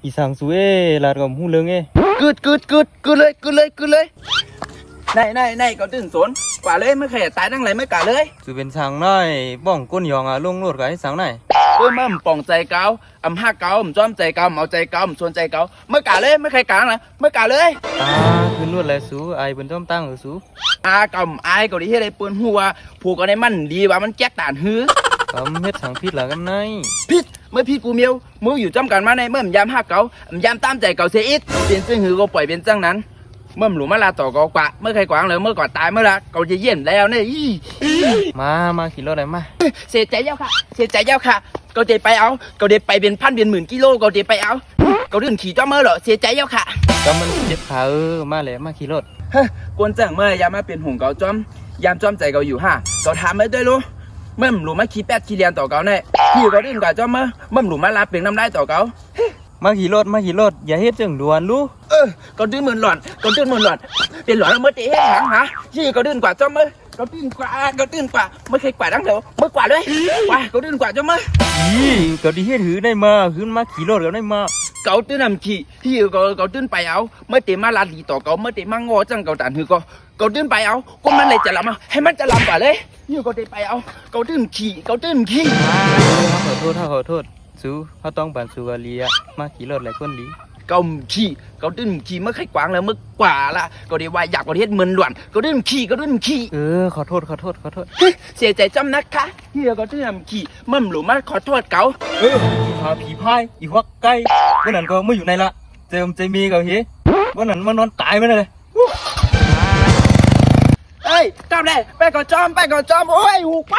อีสังสูเอ้ลาดกับหูเลืองเอ้กึดเลยในก็ตื่นสนกว่าเลยไม่เคยตายตั้งไรไม่กะเลยสูเป็นสังน้อยบ้องก้นยองลงโลดกับให้สังไหนมั่มป่องใจเกาห้าเกาจ้อมใจเกาเอาใจเกาชวนใจเกาไม่กะเลยไม่เคยกะตั้งไรไม่กะเลยคืนนวดแลสูไอเป็นต้มตั้งสูกำไอก็ดีให้ได้ปืนหัวผูกก็ได้มันดีว่ามันแจ๊กตานหื้อกำเฮ็ดสังพิษหล่ะกำไนพิษเมื่อพี่กูเมียวมืออยู่จำกันมาในเมื่อยามห้าเกายามตามใจเกาเสียอิดเป็นซึ่งหือก็ปล่อยเป็นจังนั้นเมื่อหลุมมาลาต่อกอกว่าเมื่อใครกวางเลยเมื่อก่อนตายเมื่อละเกาจะเย็นแล้วเนี่ยมาขี่รถอะไรมาเสียใจเย้าค่ะเกาจะไปเอาเกาจะไปเป็นพันเป็นหมื่นกิโลเกาจะไปเอาเกาเดินขี่จ้าเมื่อเหรอเสียใจเย้าค่ะก็มันเจ็บขามาเลยมาขี่รถกวนจังเมื่อยามมาเป็นหงเกาจ้อมยามจ้อมใจเกาอยู่ห้าเกาทำไม่ได้รู้เมื่อหลุมมาขี่แปดขี่เรียนต่อเกาเนี่ยพี่เกาเดินกว่าจ้อมเมื่อหลุมมาลาเปลี่ยนน้ำได้ต่อเกามาขี่รถอย่าเฮ็ดจังด่วนลูก็ดื้อมือหล่อนเป็นหล่อนแล้วเมื่อตีให้หางหาที่ก็ดื้อกว่าจ้าเมื่อก็ดื้อกว่าไม่เคยกว่าตั้งเถอะเมื่อกว่าเลยว่าก็ดื้อกว่าจ้าเมื่อก็ดีเฮ็ดหือได้มาขึ้นมาขี่รถก็ได้มาเกาตื้นนำขี่ที่เกาตื้นไปเอาเมื่อตีมาลาดีต่อเกาเมื่อตีมางอจังเกาตันหือก็ตื้นไปเอาก็มันเลยจะลำให้มันจะลำกว่าเลยนี่ก็ตีไปเอาเกาตื้นขี่ขอโทษสูเขาต้องบันสูกาลีมาขี่รถหลายคนลีเกาตื้นขี่เมื่อใครกวางแล้วเมื่อกว่าละก็ได้ว่าอยากประเทศเมืองหลวนก็ตื้นขี่ขอโทษเสียใจจำนะคะที่ก็ตื้นนำขี่มั่มหลุมมาขอโทษเกาหาผีพายอีฮวักไก่วันนั้นก็ไม่อยู่ในละเจิมใจมีกับเฮวันนั้นมันนอนตายไปเลยเอ้ยกลับเลยไปก่อนจอมโอ้ยหูไป